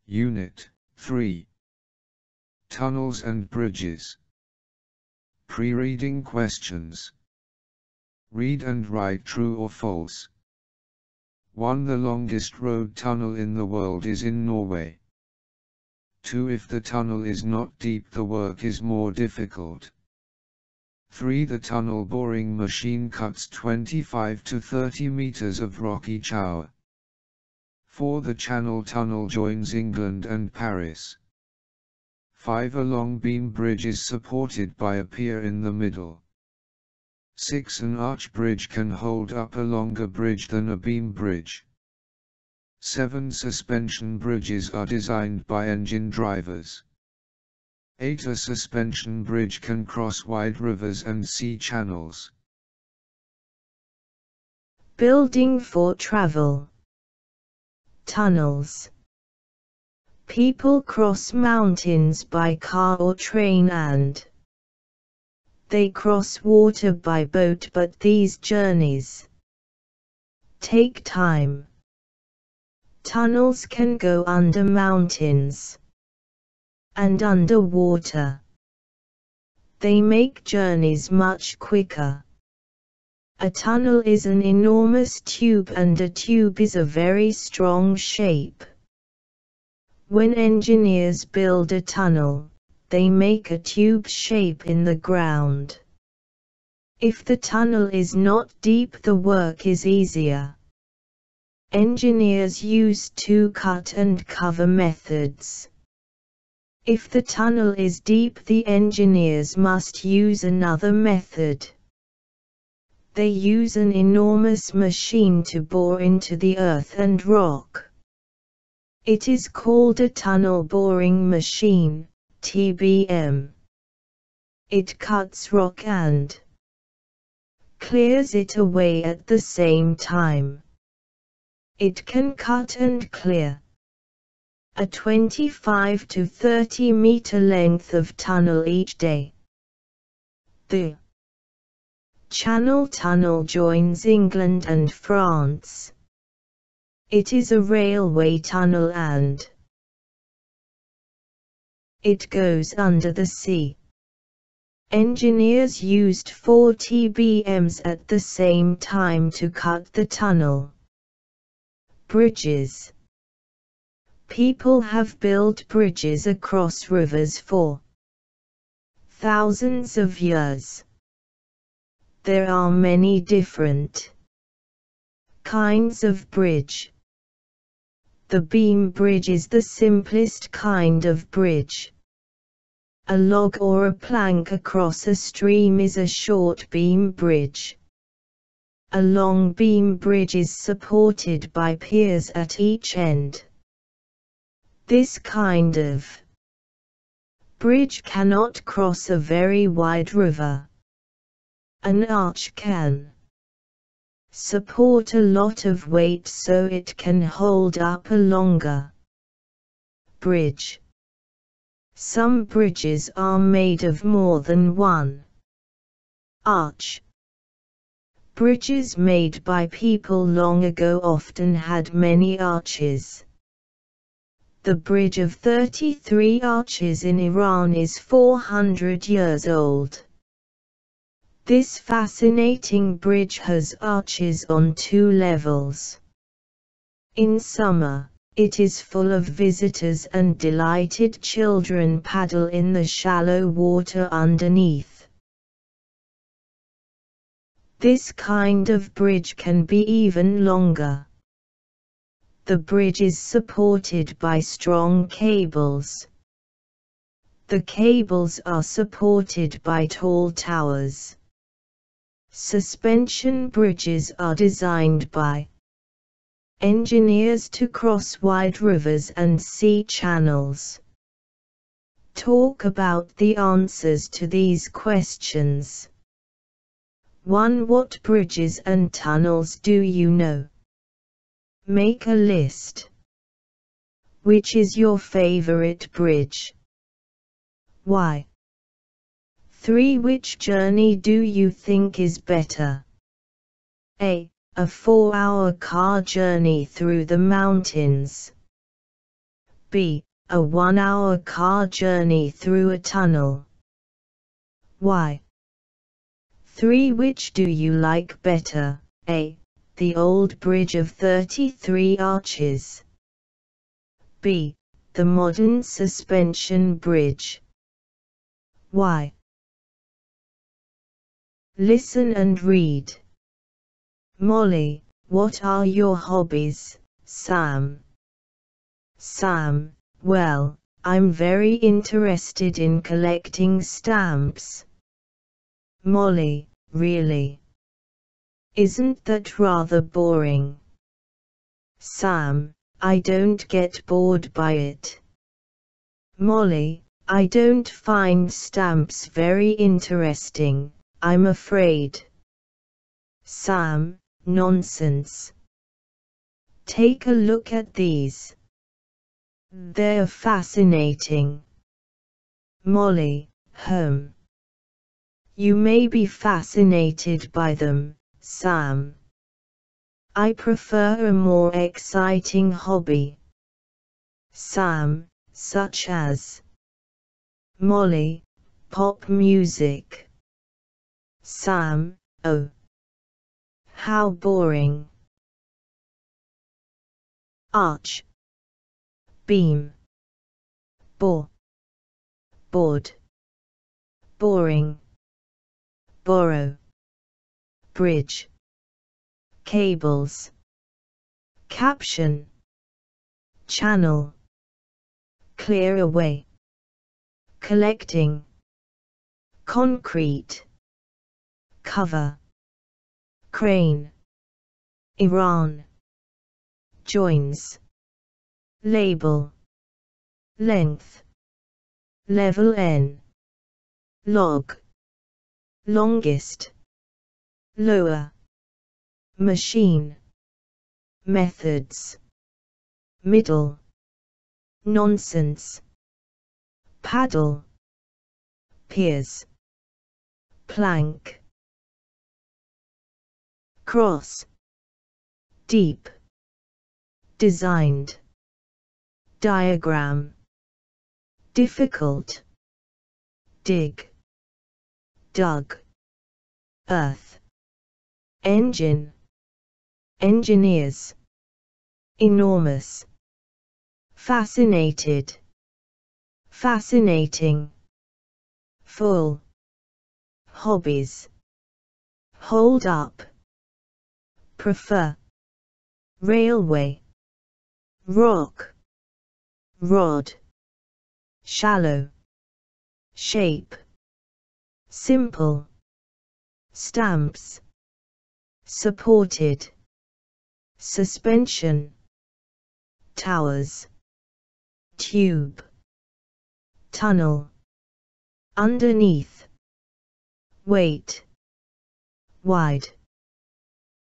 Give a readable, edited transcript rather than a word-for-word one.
Unit 3. Tunnels and Bridges. Pre-reading questions. Read and write true or false. 1. The longest road tunnel in the world is in Norway. 2. If the tunnel is not deep, the work is more difficult. 3. The tunnel boring machine cuts 25 to 30 meters of rock each hour. 4. The Channel Tunnel joins England and Paris. 5. A long beam bridge is supported by a pier in the middle. 6. An arch bridge can hold up a longer bridge than a beam bridge. 7. Suspension bridges are designed by engine drivers. 8. A suspension bridge can cross wide rivers and sea channels. Building for travel. Tunnels. People cross mountains by car or train and they cross water by boat, but these journeys take time. Tunnels can go under mountains and under water. They make journeys much quicker. A tunnel is an enormous tube, and a tube is a very strong shape. When engineers build a tunnel, they make a tube shape in the ground. If the tunnel is not deep, the work is easier. Engineers use two cut and cover methods. If the tunnel is deep, the engineers must use another method. They use an enormous machine to bore into the earth and rock. It is called a tunnel boring machine, TBM. It cuts rock and clears it away at the same time. It can cut and clear a 25 to 30 meter length of tunnel each day. The Channel Tunnel joins England and France. It is a railway tunnel and it goes under the sea. Engineers used 4 TBMs at the same time to cut the tunnel. Bridges. People have built bridges across rivers for thousands of years. There are many different kinds of bridge. The beam bridge is the simplest kind of bridge. A log or a plank across a stream is a short beam bridge. A long beam bridge is supported by piers at each end. This kind of bridge cannot cross a very wide river. An arch can support a lot of weight, so it can hold up a longer bridge. Some bridges are made of more than one arch. Bridges made by people long ago often had many arches. The bridge of 33 arches in Iran is 400 years old. This fascinating bridge has arches on 2 levels. In summer, it is full of visitors, and delighted children paddle in the shallow water underneath. This kind of bridge can be even longer. The bridge is supported by strong cables. The cables are supported by tall towers. Suspension bridges are designed by engineers to cross wide rivers and sea channels. Talk about the answers to these questions. 1. What bridges and tunnels do you know? Make a list. Which is your favorite bridge? Why? 3. Which journey do you think is better? A 4-hour car journey through the mountains. B. A 1-hour car journey through a tunnel. Why? 3. Which do you like better? A. The old bridge of 33 arches. B. The modern suspension bridge. Why? Listen and read. Molly, what are your hobbies, Sam? Sam, well, I'm very interested in collecting stamps. Molly, really? Isn't that rather boring? Sam, I don't get bored by it. Molly, I don't find stamps very interesting, I'm afraid. Sam, nonsense. Take a look at these. They're fascinating. Molly, You may be fascinated by them, Sam. I prefer a more exciting hobby. Sam, such as? Molly, pop music. Sam, oh. How boring. Arch. Beam. Bore. Board. Boring. Borrow. Bridge. Cables. Caption. Channel. Clear away. Collecting. Concrete. Cover. Crane. Iran. Joins. Label. Length. Level N. Log. Longest. Lower. Machine. Methods. Middle. Nonsense. Paddle. Piers. Plank. Cross. Deep. Designed. Diagram. Difficult. Dig. Dug. Earth. Engine. Engineers. Enormous. Fascinated. Fascinating. Full. Hobbies. Hold up. Prefer. Railway. Rock. Rod. Shallow. Shape. Simple. Stamps. Supported. Suspension. Towers. Tube. Tunnel. Underneath. Wait. Wide.